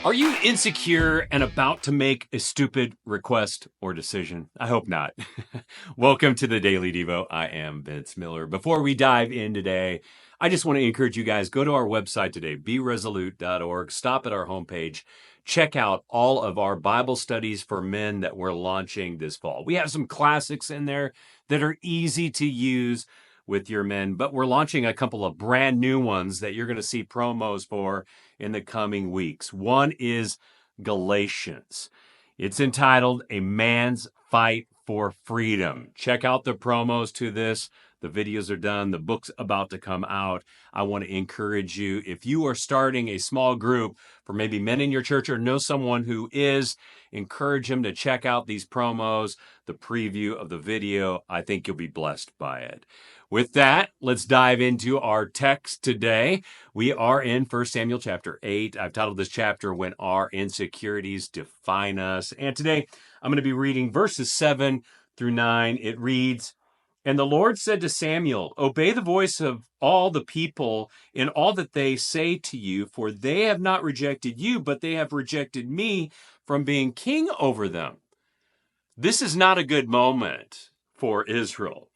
Are you insecure and about to make a stupid request or decision? I hope not. Welcome to the Daily Devo. I am Vince Miller. Before we dive in today, I just want to encourage you guys, go to our website today, beresolute.org. Stop at our homepage. Check out all of our Bible studies for men that we're launching this fall. We have some classics in there that are easy to use with your men, but we're launching a couple of brand new ones that you're going to see promos for in the coming weeks. One is Galatians. It's entitled A Man's Fight for Freedom. Check out the promos to this. The videos are done. The book's about to come out. I want to encourage you, if you are starting a small group for maybe men in your church or know someone who is, encourage them to check out these promos, the preview of the video. I think you'll be blessed by it. With that, let's dive into our text today. We are in 1 Samuel chapter 8. I've titled this chapter, When Our Insecurities Define Us. And today, I'm going to be reading verses 7 through 9. It reads, "And the Lord said to Samuel, Obey the voice of all the people in all that they say to you, for they have not rejected you, but they have rejected me from being king over them." This is not a good moment for Israel.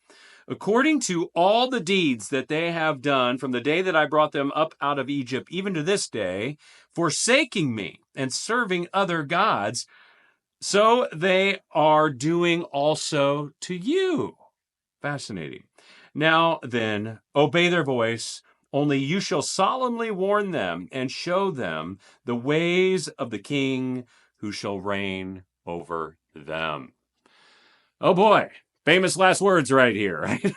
"According to all the deeds that they have done from the day that I brought them up out of Egypt, even to this day, forsaking me and serving other gods, so they are doing also to you." Fascinating. "Now then, obey their voice, only you shall solemnly warn them and show them the ways of the king who shall reign over them." Oh boy. Famous last words right here, right?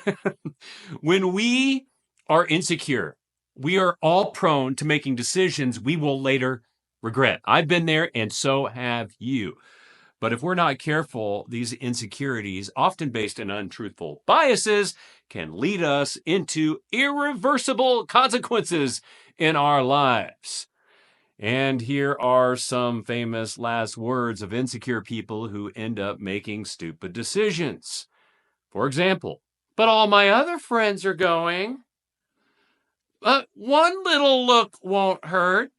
When we are insecure, we are all prone to making decisions we will later regret. I've been there, and so have you. But if we're not careful, these insecurities, often based in untruthful biases, can lead us into irreversible consequences in our lives. And here are some famous last words of insecure people who end up making stupid decisions. For example, "But all my other friends are going." "But one little look won't hurt.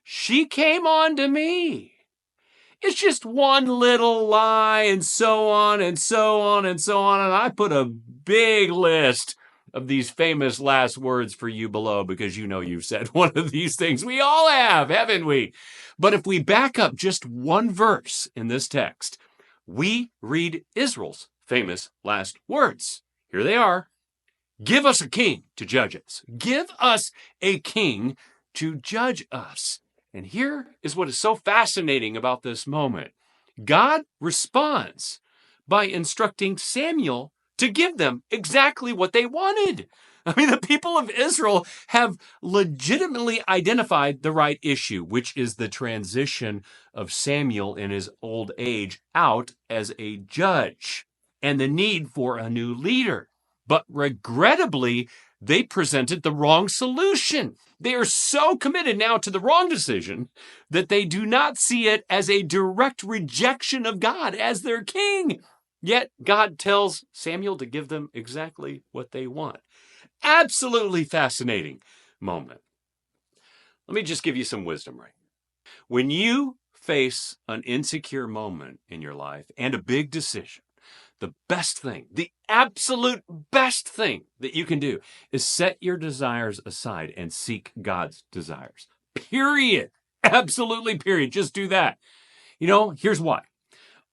She came on to me." "It's just one little lie," and so on and so on and so on. And I put a big list of these famous last words for you below because you know you've said one of these things. We all have, haven't we? But if we back up just one verse in this text, we read Israel's famous last words. Here they are. "Give us a king to judge us." Give us a king to judge us. And here is what is so fascinating about this moment. God responds by instructing Samuel to give them exactly what they wanted. I mean, the people of Israel have legitimately identified the right issue, which is the transition of Samuel in his old age out as a judge and the need for a new leader. But regrettably, they presented the wrong solution. They are so committed now to the wrong decision that they do not see it as a direct rejection of God as their king. Yet God tells Samuel to give them exactly what they want. Absolutely fascinating moment. Let me just give you some wisdom right here. When you face an insecure moment in your life and a big decision, the best thing, the absolute best thing that you can do is set your desires aside and seek God's desires. Period. Absolutely, period. Just do that. You know, here's why.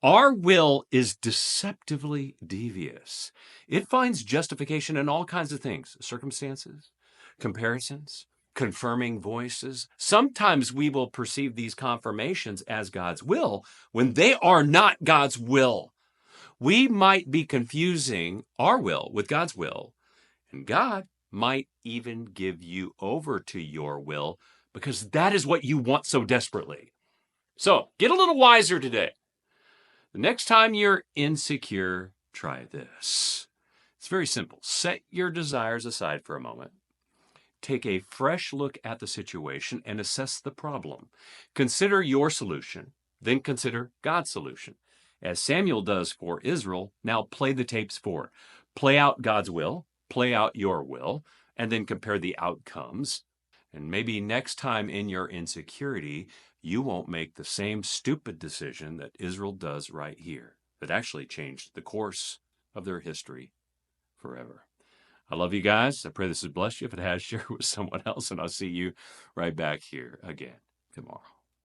Our will is deceptively devious. It finds justification in all kinds of things, circumstances, comparisons, confirming voices. Sometimes we will perceive these confirmations as God's will when they are not God's will. We might be confusing our will with God's will, and God might even give you over to your will because that is what you want so desperately. So get a little wiser today. The next time you're insecure, try this. It's very simple. Set your desires aside for a moment. Take a fresh look at the situation and assess the problem. Consider your solution, then consider God's solution. As Samuel does for Israel, now play the tapes for. Play out God's will, play out your will, and then compare the outcomes. And maybe next time in your insecurity, you won't make the same stupid decision that Israel does right here, that actually changed the course of their history forever. I love you guys. I pray this has blessed you. If it has, share it with someone else, and I'll see you right back here again tomorrow.